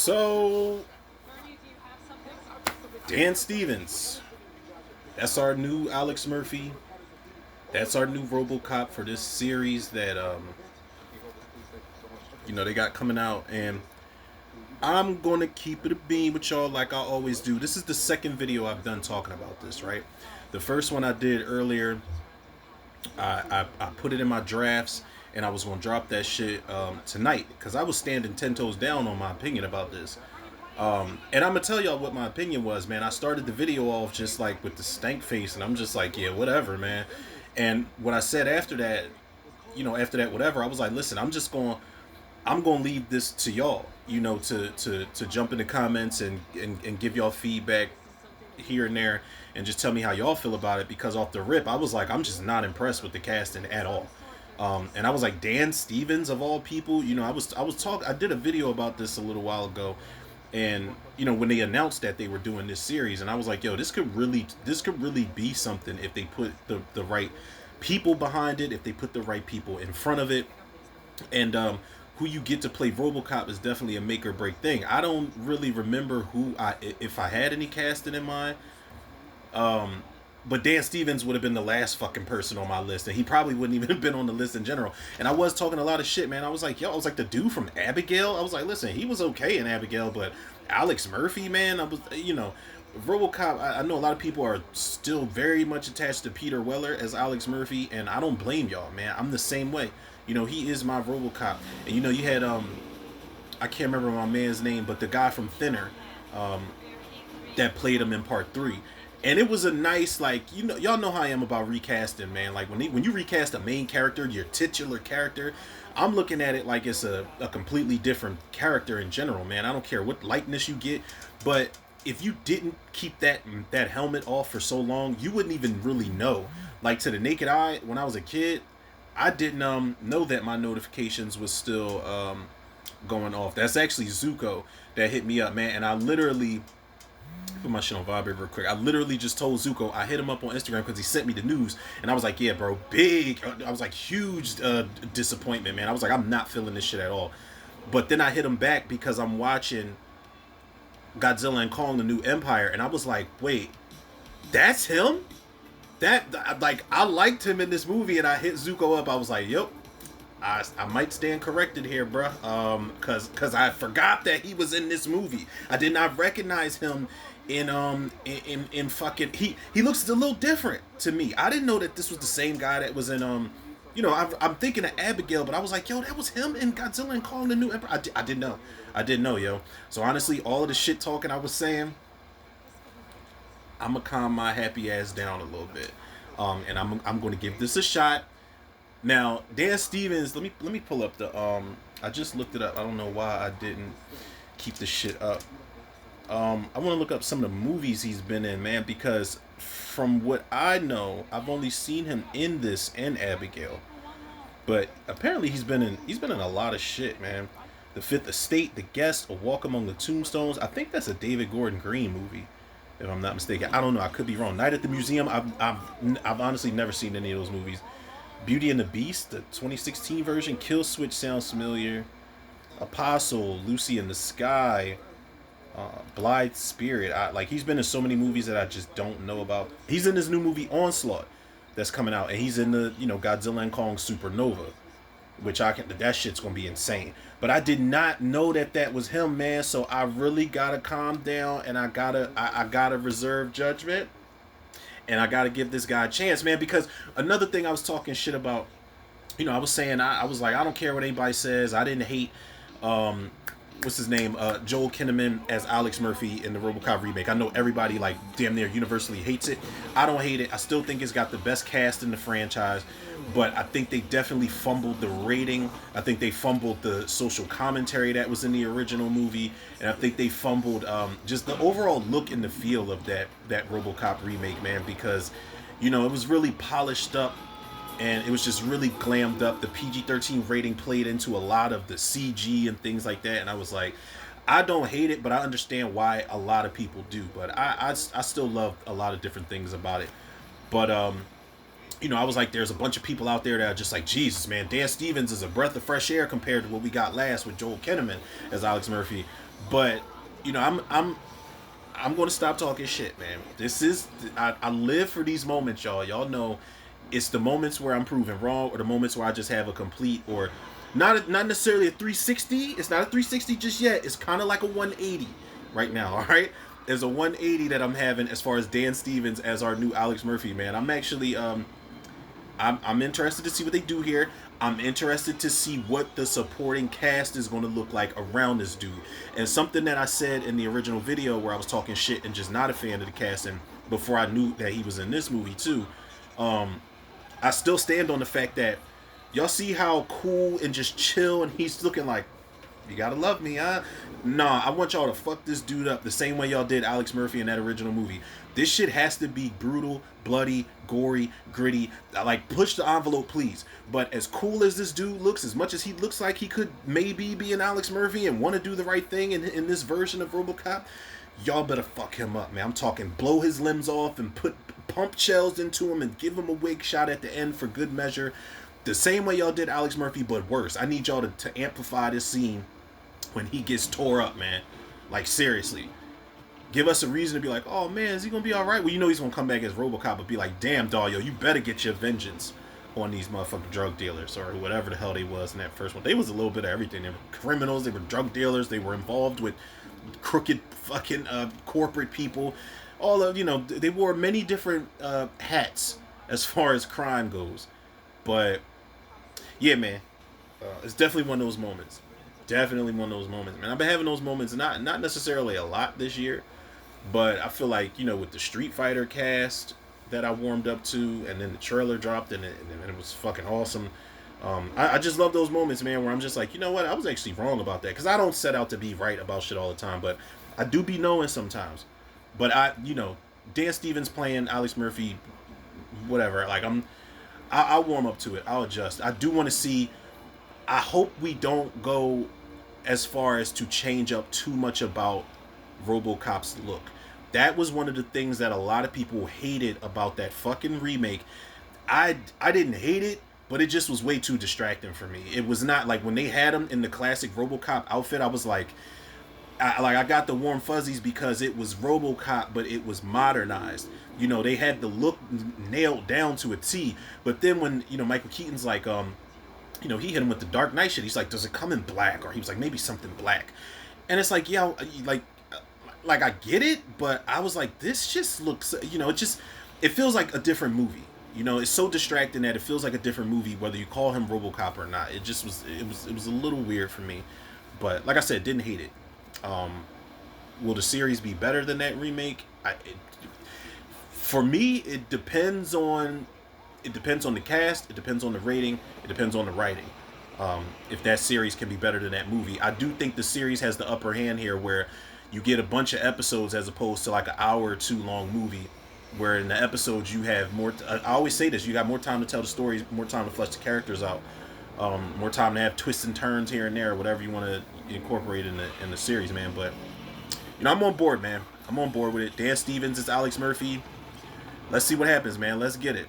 So, Dan Stevens, that's our new Alex Murphy. That's our new RoboCop for this series that they got coming out, and I'm gonna keep it a beam with y'all like I always do. This is the second video I've done talking about this, right? The first one I did earlier, I put it in my drafts, and I was gonna drop that shit tonight because I was standing 10 toes down on my opinion about this. And I'm gonna tell y'all what my opinion was, man. I started the video off just like with the stank face, and I'm just like, yeah, whatever, man. And what I said after that, whatever, I was like, listen, I'm gonna leave this to y'all, to jump in the comments and give y'all feedback here and there, and just tell me how y'all feel about it. Because off the rip, I was like, I'm just not impressed with the casting at all. And I was like, Dan Stevens of all people, I did a video about this a little while ago, and when they announced that they were doing this series, and I was like, yo, this could really be something if they put the right people behind it, if they put the right people in front of it. And who you get to play RoboCop is definitely a make or break thing. I don't really remember if I had any casting in mind. But Dan Stevens would have been the last fucking person on my list, and he probably wouldn't even have been on the list in general. And I was talking a lot of shit, man. I was like, the dude from Abigail. I was like, listen, he was okay in Abigail, but Alex Murphy, man, RoboCop. I know a lot of people are still very much attached to Peter Weller as Alex Murphy, and I don't blame y'all, man. I'm the same way. He is my RoboCop. And you had I can't remember my man's name, but the guy from Thinner, that played him in part 3. And it was a nice, y'all know how I am about recasting, man. Like when you recast a main character, your titular character, I'm looking at it like it's a completely different character in general, man. I don't care what likeness you get, but if you didn't keep that helmet off for so long, you wouldn't even really know. Like, to the naked eye, when I was a kid, I didn't know that my notifications was still going off. That's actually Zuko that hit me up, man. And I literally put my shit on vibrate real quick. I literally just told Zuko, I hit him up on Instagram because he sent me the news, and I was like, yeah, bro, big. I was like, huge disappointment, man. I was like, I'm not feeling this shit at all. But then I hit him back because I'm watching Godzilla and Kong: The New Empire, and I was like, wait, that's him? I liked him in this movie, and I hit Zuko up. I was like, yep, I might stand corrected here, bruh. Cause I forgot that he was in this movie. I did not recognize him in fucking. He looks a little different to me. I didn't know that this was the same guy that was in I'm thinking of Abigail, but I was like, yo, that was him in Godzilla and Kong: The New Empire. I didn't know. I didn't know, yo. So honestly, all of the shit talking I was saying, I'm gonna calm my happy ass down a little bit, and I'm gonna give this a shot. Now, Dan Stevens, let me pull up the I just looked it up. I don't know why I didn't keep the shit up. I want to look up some of the movies he's been in, man, because from what I know, I've only seen him in this and Abigail, but apparently he's been in a lot of shit, man. The Fifth Estate, The Guest, A Walk Among the Tombstones. I think that's a David Gordon Green movie, if I'm not mistaken. I don't know. I could be wrong. Night at the Museum. I've honestly never seen any of those movies. Beauty and the Beast, the 2016 version. Kill Switch sounds familiar. Apostle, Lucy in the Sky, Blithe Spirit. He's been in so many movies that I just don't know about. He's in this new movie Onslaught that's coming out, and he's in the Godzilla and Kong Supernova, which that shit's gonna be insane. But I did not know that was him, man. So I really gotta calm down, and I gotta reserve judgment, and I gotta give this guy a chance, man. Because another thing I was talking shit about, I was saying, I was like, I don't care what anybody says. I didn't hate what's his name, Joel Kinnaman as Alex Murphy in the RoboCop remake. I know everybody damn near universally hates it. I don't hate it. I still think it's got the best cast in the franchise, but I think they definitely fumbled the rating. I think they fumbled the social commentary that was in the original movie, and I think they fumbled just the overall look and the feel of that RoboCop remake, man, because it was really polished up, and it was just really glammed up. The PG-13 rating played into a lot of the CG and things like that, and I was like, I don't hate it, but I understand why a lot of people do. But I still love a lot of different things about it. But I was like, there's a bunch of people out there that are just like, Jesus, man, Dan Stevens is a breath of fresh air compared to what we got last with Joel Kinnaman as Alex Murphy. But you know, I'm going to stop talking shit, man. This is I live for these moments, y'all. Y'all know it's the moments where I'm proven wrong, or the moments where I just have a complete, or not necessarily a 360. It's not a 360 just yet. It's kind of like a 180 right now. All right, there's a 180 that I'm having as far as Dan Stevens as our new Alex Murphy, man. I'm actually I'm interested to see what they do here. I'm interested to see what the supporting cast is going to look like around this dude. And something that I said in the original video where I was talking shit and just not a fan of the casting before I knew that he was in this movie too. I still stand on the fact that y'all see how cool and just chill and he's looking like, you gotta love me, huh? Nah, I want y'all to fuck this dude up the same way y'all did Alex Murphy in that original movie. This shit has to be brutal, bloody, gory, gritty. Like, push the envelope, please. But as cool as this dude looks, as much as he looks like he could maybe be an Alex Murphy and want to do the right thing in this version of RoboCop, y'all better fuck him up, man. I'm talking blow his limbs off and put pump shells into him and give him a wig shot at the end for good measure. The same way y'all did Alex Murphy, but worse. I need y'all to amplify this scene when he gets tore up, man. Like, seriously. Give us a reason to be like, oh, man, is he going to be all right? Well, you know he's going to come back as RoboCop, but be like, damn, dawg, yo, you better get your vengeance on these motherfucking drug dealers or whatever the hell they was in that first one. They was a little bit of everything. They were criminals. They were drug dealers. They were involved with crooked fucking corporate people. All of, you know, they wore many different hats as far as crime goes. But, yeah, man, it's definitely one of those moments. Definitely one of those moments, man. I've been having those moments, not necessarily a lot this year, but I feel like, you know, with the Street Fighter cast that I warmed up to, and then the trailer dropped, and it was fucking awesome. I just love those moments, man, where I'm just like, you know what, I was actually wrong about that, because I don't set out to be right about shit all the time, but I do be knowing sometimes. But you know, Dan Stevens playing Alex Murphy, whatever, like I'll warm up to it. I'll adjust. I do want to see. I hope we don't go as far as to change up too much about RoboCop's look. That was one of the things that a lot of people hated about that fucking remake. I didn't hate it, but it just was way too distracting for me. It was not like when they had him in the classic RoboCop outfit, I was like, I got the warm fuzzies because it was RoboCop, but it was modernized. You know, they had the look nailed down to a T. But then when, you know, Michael Keaton's like, you know, he hit him with the Dark Knight shit. He's like, does it come in black? Or he was like, maybe something black. And it's like, yeah, like I get it, but I was like, this just looks, you know, it feels like a different movie. You know, it's so distracting that it feels like a different movie, whether you call him RoboCop or not. It was a little weird for me. But like I said, didn't hate it. Will the series be better than that remake? For me, it depends on the cast, it depends on the rating, it depends on the writing. If that series can be better than that movie. I do think the series has the upper hand here, where you get a bunch of episodes as opposed to like an hour or two long movie, where in the episodes you have more. I always say this: you got more time to tell the stories, more time to flesh the characters out, more time to have twists and turns here and there, whatever you want to incorporate in the series, man. But you know, I'm on board, man. I'm on board with it. Dan Stevens is Alex Murphy. Let's see what happens, man. Let's get it.